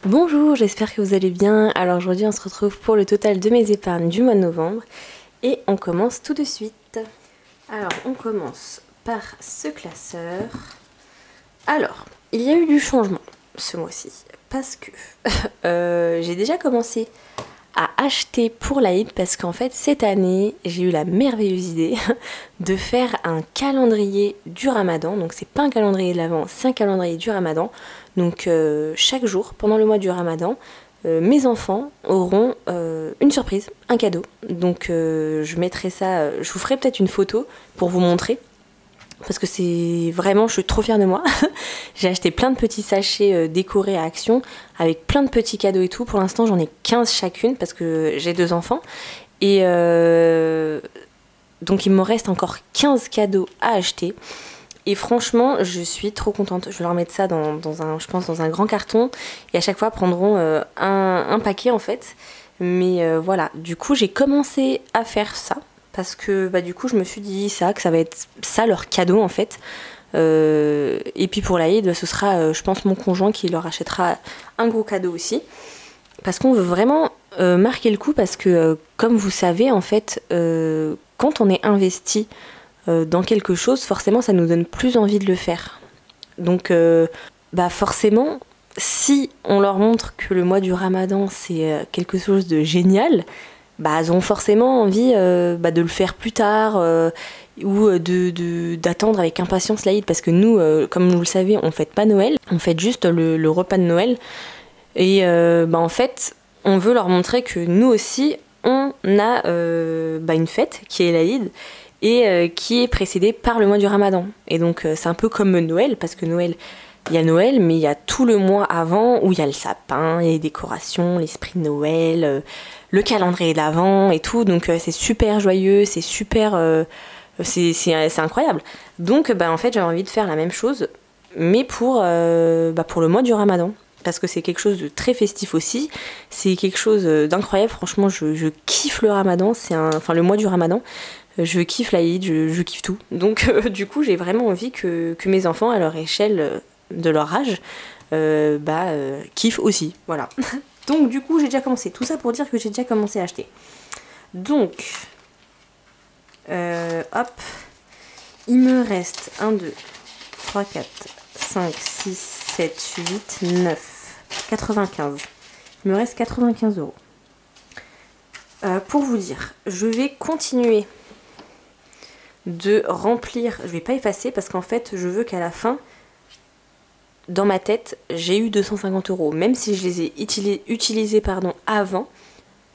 Bonjour, j'espère que vous allez bien. Alors aujourd'hui on se retrouve pour le total de mes épargnes du mois de novembre et on commence tout de suite. Alors on commence par ce classeur. Alors, il y a eu du changement ce mois-ci parce que j'ai déjà commencé à acheter pour l'Aïd parce qu'en fait cette année j'ai eu la merveilleuse idée de faire un calendrier du Ramadan. Donc c'est pas un calendrier de l'Avent, c'est un calendrier du Ramadan. Donc chaque jour pendant le mois du Ramadan, mes enfants auront une surprise, un cadeau. Donc je mettrai ça, je vous ferai peut-être une photo pour vous montrer. Parce que c'est vraiment, je suis trop fière de moi. J'ai acheté plein de petits sachets décorés à Action avec plein de petits cadeaux et tout. Pour l'instant, j'en ai 15 chacune parce que j'ai 2 enfants. Et donc, il me reste encore 15 cadeaux à acheter. Et franchement, je suis trop contente. Je vais leur mettre ça dans un, je pense, dans un grand carton. Et à chaque fois, prendront un paquet en fait. Mais voilà, du coup, j'ai commencé à faire ça. Parce que du coup je me suis dit que ça va être ça leur cadeau en fait. Et puis pour l'Aïd, ce sera je pense mon conjoint qui leur achètera un gros cadeau aussi. Parce qu'on veut vraiment marquer le coup parce que comme vous savez en fait quand on est investi dans quelque chose, forcément ça nous donne plus envie de le faire. Donc forcément si on leur montre que le mois du Ramadan c'est quelque chose de génial, elles ont forcément envie de le faire plus tard ou d'attendre avec impatience l'Aïd parce que nous, comme vous le savez, on fête pas Noël, on fête juste le repas de Noël et en fait, on veut leur montrer que nous aussi, on a une fête qui est l'Aïd et qui est précédée par le mois du Ramadan. Et donc c'est un peu comme Noël parce que Noël, il y a Noël, mais il y a tout le mois avant où il y a le sapin, il y a les décorations, l'esprit de Noël, le calendrier de l'Avent et tout. Donc c'est super joyeux, c'est super... c'est incroyable. Donc en fait j'avais envie de faire la même chose, mais pour le mois du Ramadan. Parce que c'est quelque chose de très festif aussi. C'est quelque chose d'incroyable. Franchement, je kiffe le Ramadan. Le mois du Ramadan. Je kiffe l'Aïd, je kiffe tout. Donc du coup j'ai vraiment envie que mes enfants à leur échelle... de leur âge, kiffent aussi, voilà. Donc du coup j'ai déjà commencé, tout ça pour dire que j'ai déjà commencé à acheter. Donc, hop, il me reste 1, 2, 3, 4, 5, 6, 7, 8, 9, 95. Il me reste 95 €. Pour vous dire, je vais continuer de remplir, je vais pas effacer parce qu'en fait je veux qu'à la fin, dans ma tête, j'ai eu 250 €. Même si je les ai utilisés avant,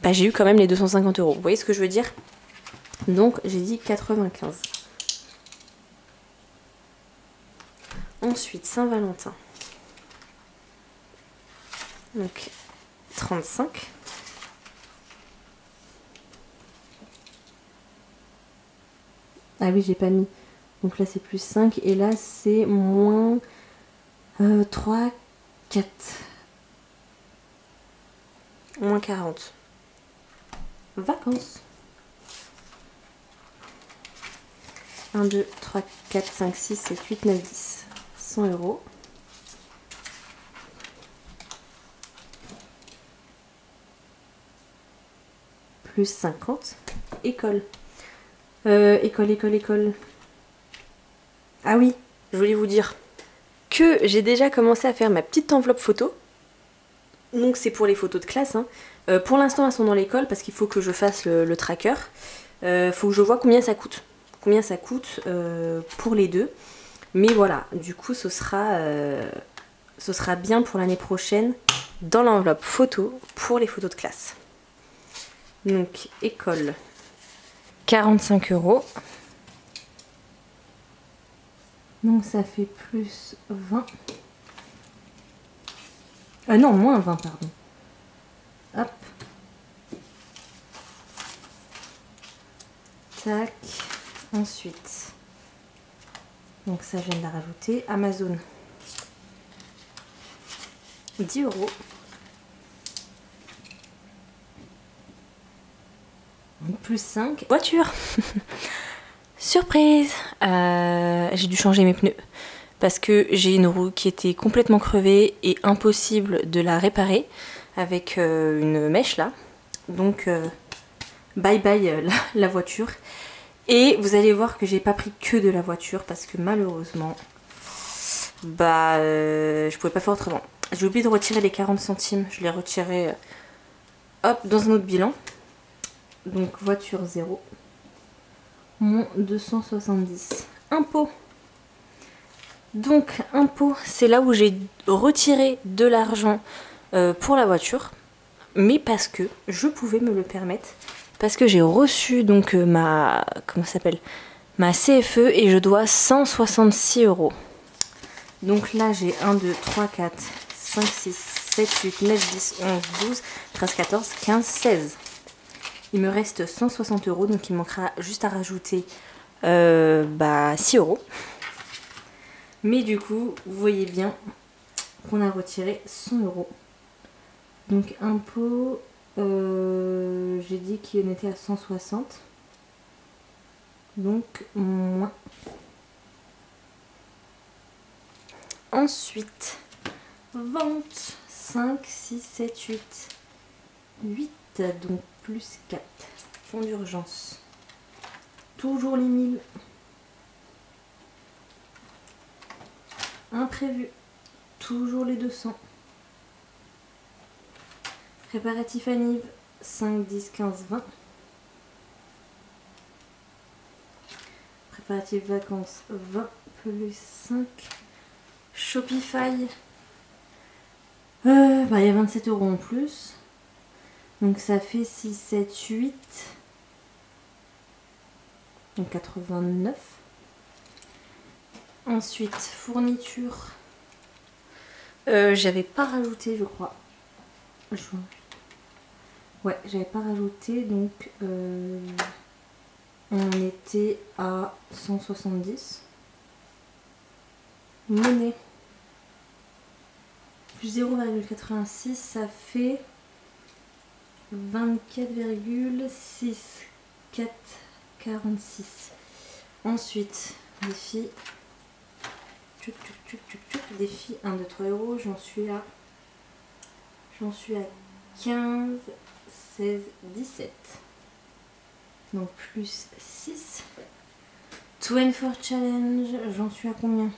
j'ai eu quand même les 250 €. Vous voyez ce que je veux dire? Donc, j'ai dit 95. Ensuite, Saint-Valentin. Donc, 35. Ah oui, j'ai pas mis. Donc là, c'est plus 5. Et là, c'est moins... 3, 4, moins 40. Vacances. 1, 2, 3, 4, 5, 6, 7, 8, 9, 10. 100 €. Plus 50. École. École. Ah oui, je voulais vous dire que j'ai déjà commencé à faire ma petite enveloppe photo. Donc c'est pour les photos de classe. Pour l'instant elles sont dans l'école parce qu'il faut que je fasse le tracker. Faut que je vois combien ça coûte. Combien ça coûte pour les deux. Mais voilà, du coup ce sera bien pour l'année prochaine dans l'enveloppe photo pour les photos de classe. Donc école, 45 €. Donc ça fait plus 20. Non, moins 20, pardon. Hop. Tac. Ensuite. Donc ça, je viens de la rajouter. Amazon. 10 €. Plus 5. Voiture. Surprise. J'ai dû changer mes pneus. parce que j'ai une roue qui était complètement crevée et impossible de la réparer avec une mèche là. Donc bye bye la voiture. Et vous allez voir que j'ai pas pris que de la voiture parce que malheureusement, bah je pouvais pas faire autrement. J'ai oublié de retirer les 40 centimes, je les retirais hop dans un autre bilan. Donc voiture 0, moins 270. Impôt. Donc impôt, c'est là où j'ai retiré de l'argent pour la voiture, mais parce que je pouvais me le permettre, parce que j'ai reçu donc ma, comment ça s'appelle, ma CFE et je dois 166 €. Donc là j'ai 1, 2, 3, 4, 5, 6, 7, 8, 9, 10, 11, 12, 13, 14, 15, 16. Il me reste 160 €, donc il manquera juste à rajouter 6 €. Mais du coup, vous voyez bien qu'on a retiré 100 €. Donc impôt, j'ai dit qu'il en était à 160. Donc moins. Ensuite, vente 5, 6, 7, 8. 8, donc plus 4. Fonds d'urgence. Toujours les 1000. Imprévu. Toujours les 200. Préparatif à Nive. 5, 10, 15, 20. Préparatif vacances. 20 plus 5. Shopify. Il y a 27 € en plus. Donc ça fait 6, 7, 8. Donc 89. Ensuite, fourniture. J'avais pas rajouté, je crois. Ouais, j'avais pas rajouté, donc on était à 170. Monnaie. Plus 0,86, ça fait 24,6446. Ensuite, défi. Défi 1, 2, 3 €. J'en suis à 15, 16, 17. Donc plus 6. 24 challenge. J'en suis à combien?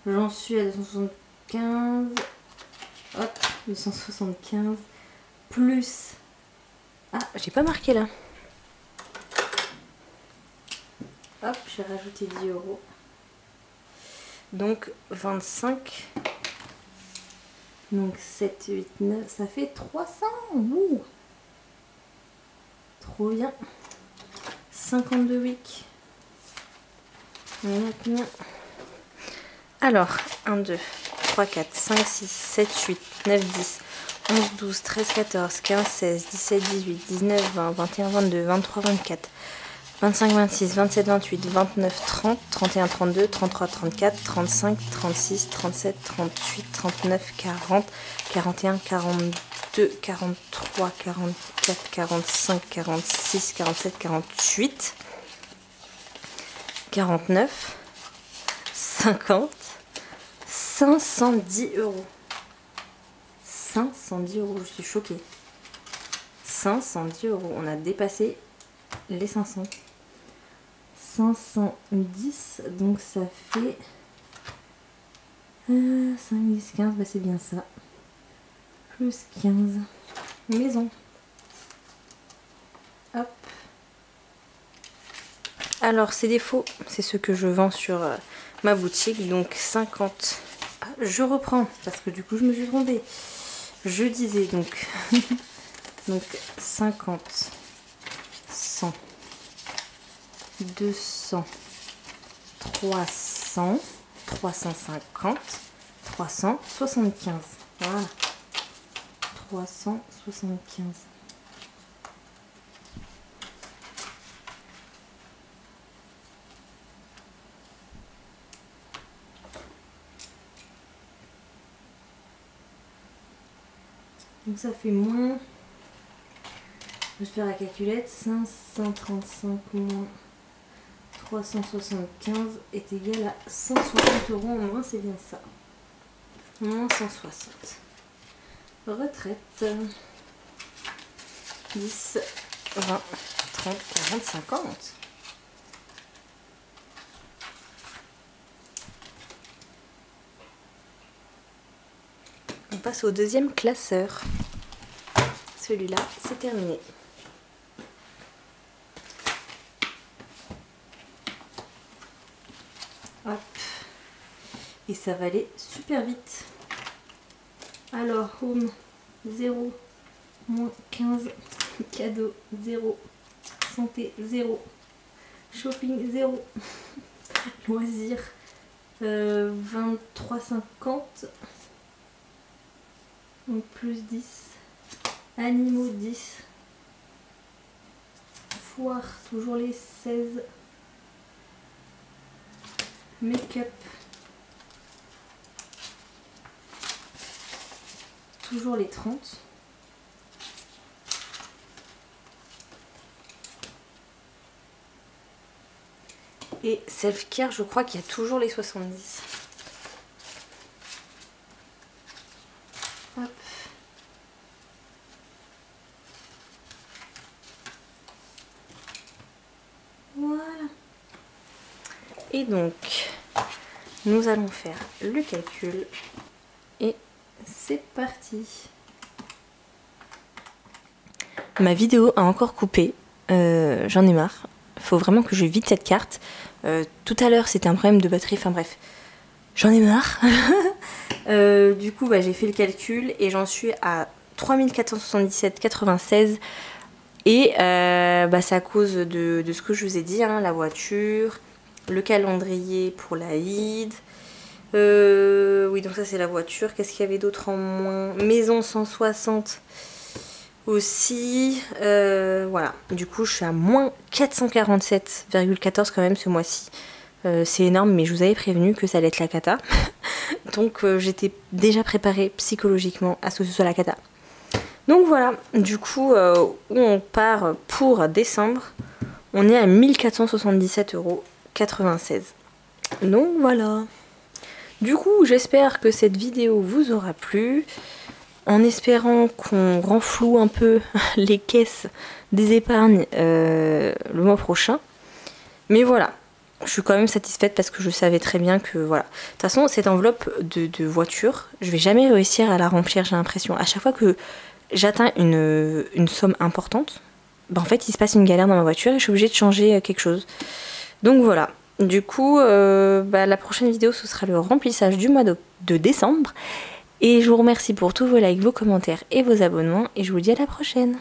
J'en suis à 275. Hop, 275. Plus. Ah, j'ai pas marqué là. Hop, j'ai rajouté 10 €. Donc 25. Donc 7, 8, 9, ça fait 300. Ouh. Trop bien. 52 week. Alors, 1, 2, 3, 4, 5, 6, 7, 8, 9, 10, 11, 12, 13, 14, 15, 16, 17, 18, 19, 20, 21, 22, 23, 24, 25, 26, 27, 28, 29, 30, 31, 32, 33, 34, 35, 36, 37, 38, 39, 40, 41, 42, 43, 44, 45, 46, 47, 48, 49, 50, 510 €. 510 €, je suis choquée. 510 €, on a dépassé les 500. 510, donc ça fait 5, 10, 15, bah c'est bien ça. Plus 15. Maison. Hop. Alors ces défauts, c'est ce que je vends sur ma boutique. Donc 50. Ah, je reprends parce que du coup je me suis trompée. Je disais donc donc 50, 100, 200, 300, 350, 375. Voilà. 375. Donc ça fait moins, je vais faire la calculette, 535 moins 375 est égal à 160 euros en moins, c'est bien ça. Moins 160. Retraite. 10, 20, 30, 40, 50. On passe au deuxième classeur. Celui-là, c'est terminé. Hop. Et ça va aller super vite. Alors, home 0, moins 15, cadeau 0, santé 0, shopping 0, loisirs 23,50, donc plus 10, animaux 10, foire toujours les 16, make-up toujours les 30. Et self-care, je crois qu'il y a toujours les 70. Hop. Voilà. Et donc, nous allons faire le calcul. Et c'est parti. Ma vidéo a encore coupé. J'en ai marre. Faut vraiment que je vide cette carte. Tout à l'heure c'était un problème de batterie, enfin bref, j'en ai marre. Du coup j'ai fait le calcul et j'en suis à 3477,96 et c'est à cause de ce que je vous ai dit, hein, la voiture, le calendrier pour l'Aïd. Oui, donc ça c'est la voiture. Qu'est-ce qu'il y avait d'autre en moins? Maison 160 aussi, voilà, du coup je suis à moins 447,14 quand même ce mois-ci. C'est énorme, mais je vous avais prévenu que ça allait être la cata. Donc j'étais déjà préparée psychologiquement à ce que ce soit la cata. Donc voilà, du coup où on part pour décembre, on est à 1477,96 €. Donc voilà. Du coup j'espère que cette vidéo vous aura plu. En espérant qu'on renfloue un peu les caisses des épargnes le mois prochain. Mais voilà, je suis quand même satisfaite parce que je savais très bien que voilà. De toute façon, cette enveloppe de voiture, je vais jamais réussir à la remplir, j'ai l'impression. À chaque fois que j'atteins une somme importante, en fait, il se passe une galère dans ma voiture et je suis obligée de changer quelque chose. Donc voilà. Du coup, la prochaine vidéo, ce sera le remplissage du mois de décembre. Et je vous remercie pour tous vos likes, vos commentaires et vos abonnements. Et je vous dis à la prochaine.